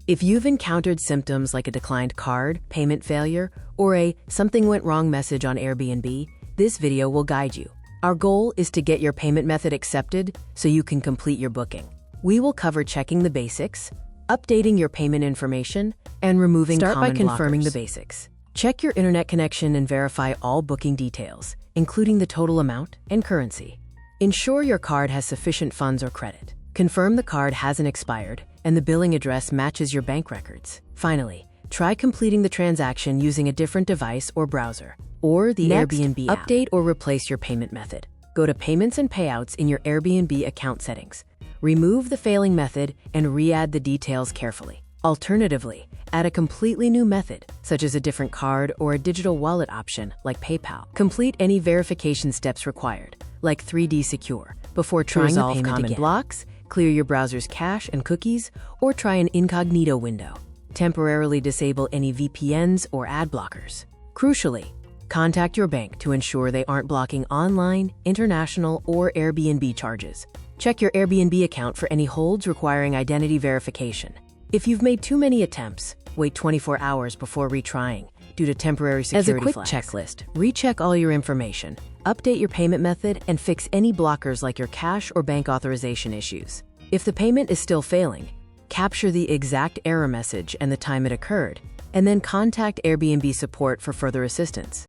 If you've encountered symptoms like a declined card, payment failure, or a "something went wrong" message on Airbnb, this video will guide you. Our goal is to get your payment method accepted so you can complete your booking. We will cover checking the basics, updating your payment information, and removing common blockers. Start by confirming the basics. Check your internet connection and verify all booking details, including the total amount and currency. Ensure your card has sufficient funds or credit. Confirm the card hasn't expired and the billing address matches your bank records. Finally, try completing the transaction using a different device or browser, or the Airbnb app. Update or replace your payment method. Go to Payments and Payouts in your Airbnb account settings. Remove the failing method and re-add the details carefully. Alternatively, add a completely new method, such as a different card or a digital wallet option like PayPal. Complete any verification steps required, like 3D Secure, before trying the payment common again. Blocks, clear your browser's cache and cookies, or try an incognito window. Temporarily disable any VPNs or ad blockers. Crucially, contact your bank to ensure they aren't blocking online, international, or Airbnb charges. Check your Airbnb account for any holds requiring identity verification. If you've made too many attempts, wait 24 hours before retrying due to temporary security flags. As a quick checklist, recheck all your information, update your payment method, and fix any blockers like your cache or bank authorization issues. If the payment is still failing, capture the exact error message and the time it occurred, and then contact Airbnb support for further assistance.